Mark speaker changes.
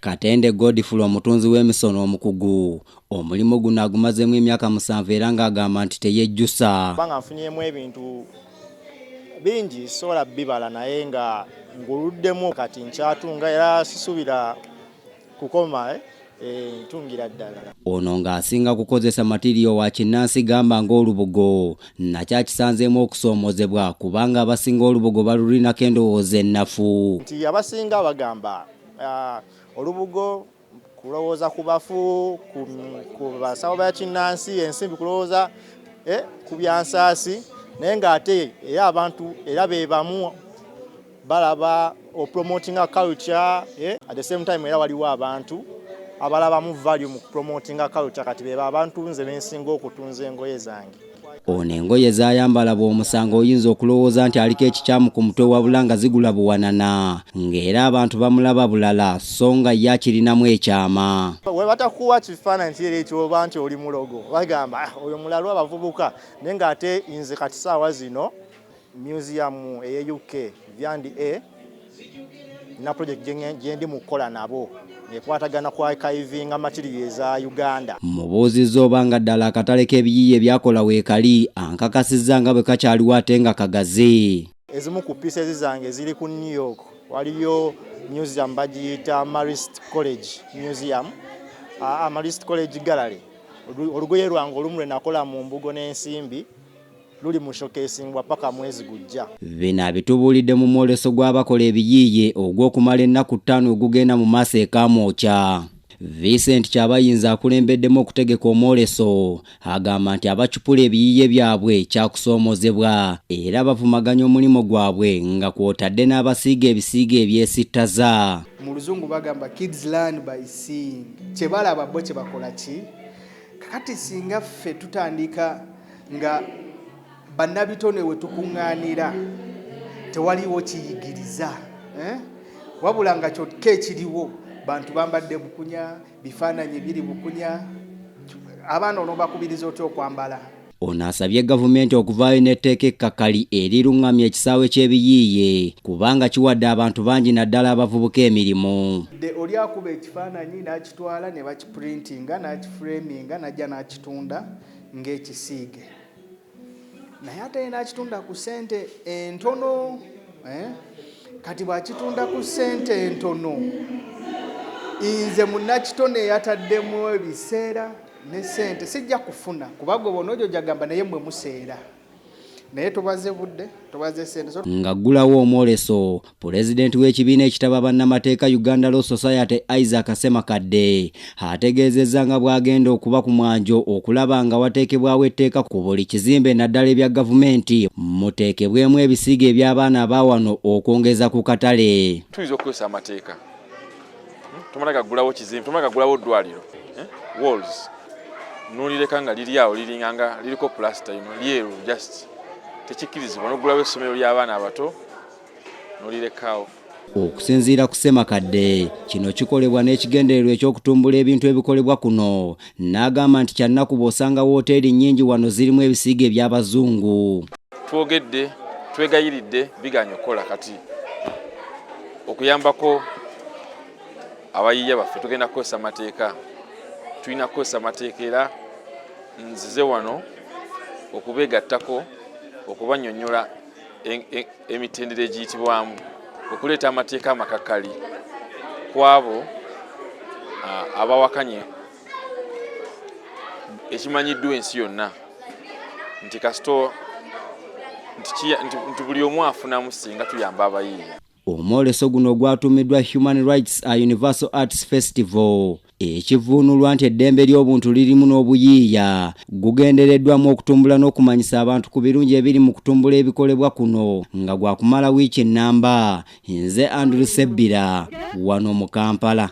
Speaker 1: Katende Godfrey omutunzi w'emisono omukugu omulimu guno agumazemu emyaka 7 era ng'agamba nti teyejjusa.
Speaker 2: Banga nfunyemu ebintu bingi sola bibala naye nga nguluddemu kati nkyatunga era sisubira kukoma ntungira ddala.
Speaker 1: Ono ng'asinga kukozesa matiriyo wa kinnansi gamba ng'olubugo nakyakisanzeemu okusoomozebwa kubanga abasinga olubugo balulinako endowooza ennafu.
Speaker 2: Nti abasinga bagamba olubugo kulowooza ku bafu ku basawo ba kinnansi ensimbi kulowooza ku byansaasi naye ng'ate era abantu era be bamu balaba opromotinga culture at the same time era waliwo abantu abalabamu value mu promotinga culture kati beba abantu nze bensinga okutunza engoye zange.
Speaker 1: Ono engoye zayambala bw'omusanga oyinza okulowooza nti aliko ekikyamu ku mutwe wabula nga zigula buwanana ng'era abantu bamulaba bulala so nga ye akirinamu ekyama.
Speaker 2: We batakuwa kifaananyi kiri ekyoba nti oli mulogo bagamba oyo mulalu abavubuka naye ng'ate nze kati saawa zino museum eye UK Vyandi na project gyendi mukola nabo nekwatagana kwa archiving material eza Uganda.
Speaker 1: Mubuuzizza obanga ddala akatale k'ebiyiye byakola weekali ankakasizza nga bwe kakyaliwo ate nga kagazi.
Speaker 2: Ezimu ku pieces zange ziri ku New York waliyo museum bagiyita Marist College Museum Marist College Gallery. Olugoye lwange olumu lwe nakola mu mbugo n'ensimbi luli mu showcasingwa paka mwezi gujja.
Speaker 1: Bino abitubuulidde mu mwoleso gw'abakola ebiyiye ogw'okumala ennaku 5 ogugenda mu maaso e Kamwokya. Vincent Kyabayinza akulembeddemu okutegeka omwoleso agamba nti abacupula ebiyiye byabwe kyakusoomozebwa era bavumaganya omulimu gwabwe nga kw'otadde n'abasiige ebisiige ebyesittaza.
Speaker 3: Mu luzungu bagamba kids learn by seeing. Kye balaba bo kye bakola ki? Kakati singa ffe tutandika nga bannabitone we tukuŋŋaanira tewaliwo kiyigiriza wabula nga kyokka ekiriwo bantu bambadde bukunya bifaananyi biri bukunya abaana ono bakubiriza otya okwambala.
Speaker 1: Ono asabye gavumenti okuvaayo n'etteeka ekkakali eriruŋŋamya ekisaawe ky'ebiyiye kubanga kiwadde abantu bangi naddala abavubuka emirimu.
Speaker 3: Oli akuba ekifaananyi n'akitwala ne bakiprintinga n'akiframinga n'ajja n'akitunda ng'ekisiige. Naye ate n'akitunda ku ssente entono kati bw'akitunda ku ssente entono nze munnakitone yataddemu ebiseera ne ssente sijja kufuna kubanga bona ojo jagamba naye mmwe museera naye tobaze budde tobaze ssente.
Speaker 1: Ng'aggulawo omwoleso Pulezidenti w'ekibiina ekitaba Bannamateeka Uganda Law Society Ssemakadde ategezeza nga bwagenda okuba ku mwanjo okulabanga wateekebwawo etteeka ku buli kizimbe naddala ebya gavumenti muteekebwemu ebisiige eby'abaana bawano okwongeza kukatale.
Speaker 4: Tuyinza okukozesa amateeka tomala gaggulawo kizimbe tomala gaggulawo ddwaliro walls nulireka nga liri awo liringanga liriko plaster lyeru just tekikkirizibwa n'oggulawo essomero ly'abaana abato nolirekawo.
Speaker 1: Okusinziira ku Ssemakadde kino kikolebwa n'ekigendererwa ekyokutumbula ebintu ebikolebwa kuno n'agamba nti kyannaku bw'osanga wooteeri nnyingi wano zirimu ebisiige eby'abazungu.
Speaker 4: Twogedde twegayiridde biganye okukola kati okuyambako abayiiya baffe tugenda kukozesa amateeka tulina kukozesa amateeka era nzize wano okubeegattako okubannyonnyola emitendera egiyitibwamu okuleeta amateeka amakakali ku abo abawakanye ekimanyiddwa ensi yonna nti kasito nti buli omu afunamu singa tuyamba abayiiya.
Speaker 1: Omwoleso guno gwatumiddwa Human Rights a Universal Arts Festival ekivuunulwa nti eddembe ly'obuntu lirimu n'obuyiiya gugendereddwamu okutumbula n'okumanyisa abantu ku birungi ebiri mu kutumbula ebikolebwa kuno nga gwakumala wiiki ennamba. Nze Andrew Sebbira wano mu Kampala.